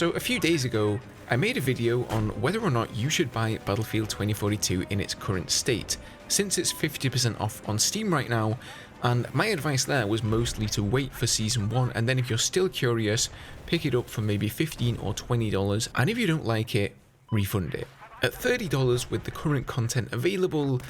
So a few days ago, I made a video on whether or not you should buy Battlefield 2042 in its current state, since it's 50% off on Steam right now, and my advice there was mostly to wait for Season 1, and then if you're still curious, pick it up for maybe $15 or $20, and if you don't like it, refund it. At $30 with the current content available,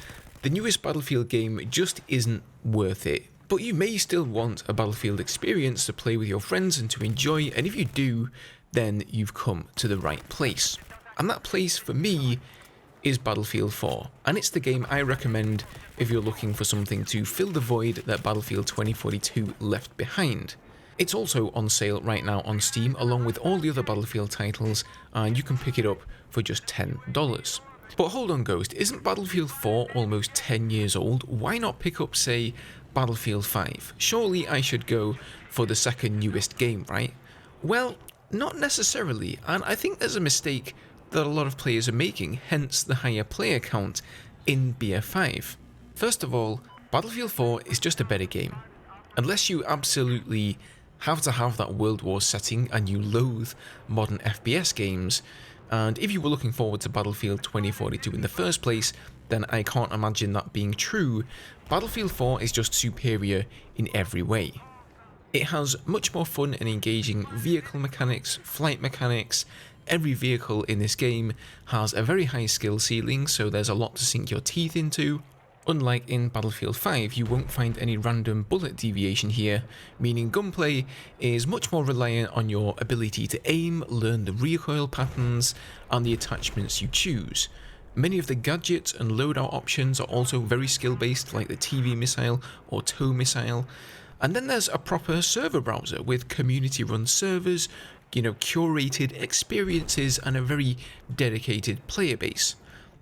the newest Battlefield game just isn't worth it. But you may still want a Battlefield experience to play with your friends and to enjoy, and if you do, then you've come to the right place. And that place for me is Battlefield 4, and it's the game I recommend if you're looking for something to fill the void that Battlefield 2042 left behind. It's also on sale right now on Steam along with all the other Battlefield titles, and you can pick it up for just $10. But hold on Ghost, isn't Battlefield 4 almost 10 years old? Why not pick up, say, Battlefield 5? Surely I should go for the second newest game, right? Well, not necessarily, and I think there's a mistake that a lot of players are making, hence the higher player count in BF5. First of all, Battlefield 4 is just a better game. Unless you absolutely have to have that World War setting and you loathe modern FPS games, and if you were looking forward to Battlefield 2042 in the first place, then I can't imagine that being true. Battlefield 4 is just superior in every way. It has much more fun and engaging vehicle mechanics, flight mechanics. Every vehicle in this game has a very high skill ceiling, so there's a lot to sink your teeth into. Unlike in Battlefield 5, you won't find any random bullet deviation here, meaning gunplay is much more reliant on your ability to aim, learn the recoil patterns, and the attachments you choose. Many of the gadgets and loadout options are also very skill-based, like the TV missile or tow missile. And then there's a proper server browser with community-run servers, curated experiences, and a very dedicated player base.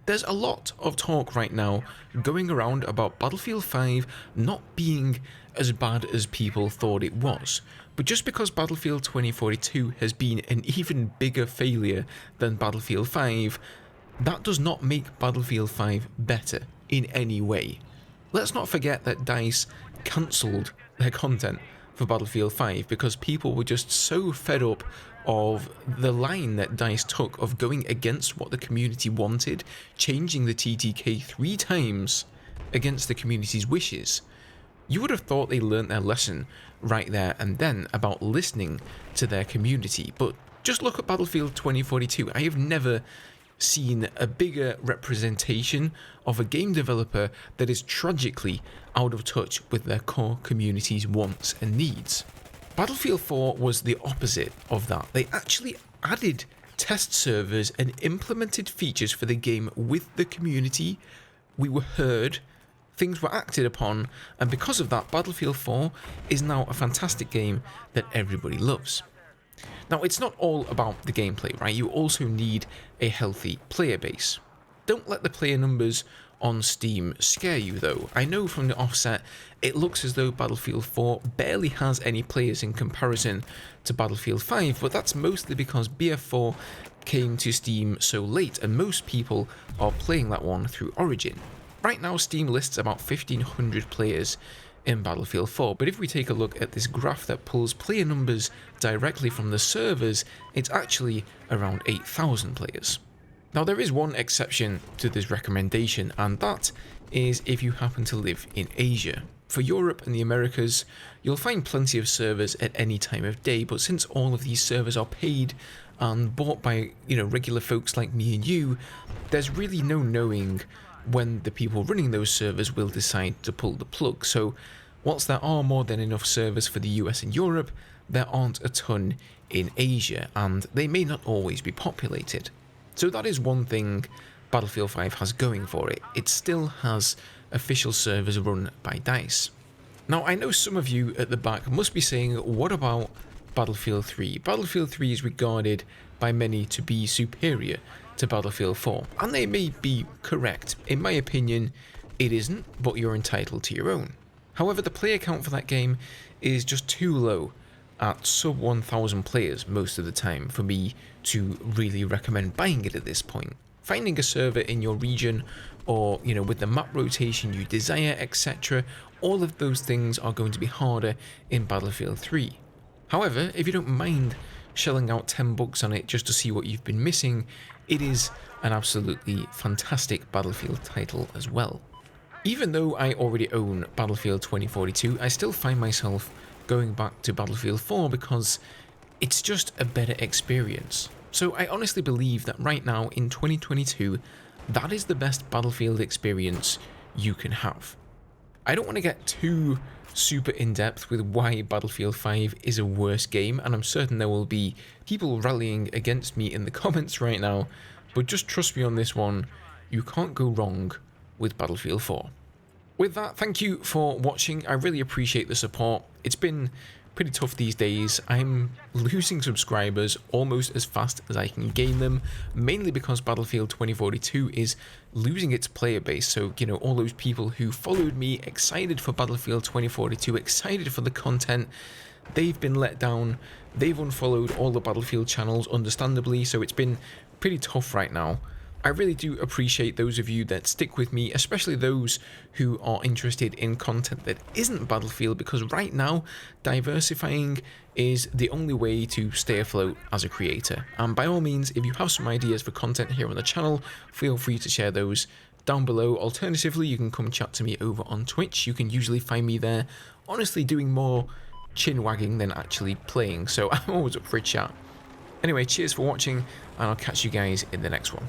There's a lot of talk right now going around about Battlefield 5 not being as bad as people thought it was. But just because Battlefield 2042 has been an even bigger failure than Battlefield 5, that does not make Battlefield 5 better in any way. Let's not forget that DICE cancelled their content for Battlefield 5 because people were just so fed up of the line that DICE took of going against what the community wanted, changing the TTK 3 times against the community's wishes. You would have thought they learnt their lesson right there and then about listening to their community, but just look at Battlefield 2042. I have never seen a bigger representation of a game developer that is tragically out of touch with their core community's wants and needs. Battlefield 4 was the opposite of that. They actually added test servers and implemented features for the game with the community. We were heard, things were acted upon, and because of that, Battlefield 4 is now a fantastic game that everybody loves. Now, it's not all about the gameplay, right? You also need a healthy player base. Don't let the player numbers on Steam scare you though. I know from the offset it looks as though Battlefield 4 barely has any players in comparison to Battlefield 5, but that's mostly because BF4 came to Steam so late and most people are playing that one through Origin. Right now Steam lists about 1,500 players in Battlefield 4, but if we take a look at this graph that pulls player numbers directly from the servers, it's actually around 8,000 players. Now there is one exception to this recommendation, and that is if you happen to live in Asia. For Europe and the Americas, you'll find plenty of servers at any time of day, but since all of these servers are paid and bought by, regular folks like me and you, there's really no knowing when the people running those servers will decide to pull the plug. So whilst there are more than enough servers for the US and Europe, there aren't a ton in Asia, and they may not always be populated. So that is one thing Battlefield 5 has going for it. It still has official servers run by DICE. Now, I know some of you at the back must be saying, what about Battlefield 3? Battlefield 3 is regarded by many to be superior to Battlefield 4, and they may be correct. In my opinion, it isn't, but you're entitled to your own. However, the player count for that game is just too low at sub 1,000 players most of the time for me to really recommend buying it at this point. Finding a server in your region or, with the map rotation you desire, etc., all of those things are going to be harder in Battlefield 3. However, if you don't mind shelling out 10 bucks on it just to see what you've been missing, it is an absolutely fantastic Battlefield title as well. Even though I already own Battlefield 2042, I still find myself going back to Battlefield 4 because it's just a better experience. So I honestly believe that right now in 2022, that is the best Battlefield experience you can have. I don't want to get too super in-depth with why Battlefield 5 is a worse game, and I'm certain there will be people rallying against me in the comments right now, but just trust me on this one, you can't go wrong with Battlefield 4. With that, thank you for watching. I really appreciate the support. It's been pretty tough these days. I'm losing subscribers almost as fast as I can gain them, mainly because Battlefield 2042 is losing its player base. So, you know, all those people who followed me, excited for Battlefield 2042, excited for the content, they've been let down. They've unfollowed all the Battlefield channels, understandably, so it's been pretty tough right now. I really do appreciate those of you that stick with me, especially those who are interested in content that isn't Battlefield, because right now, diversifying is the only way to stay afloat as a creator. And by all means, if you have some ideas for content here on the channel, feel free to share those down below. Alternatively, you can come chat to me over on Twitch. You can usually find me there, honestly doing more chin wagging than actually playing, so I'm always up for a chat. Anyway, cheers for watching, and I'll catch you guys in the next one.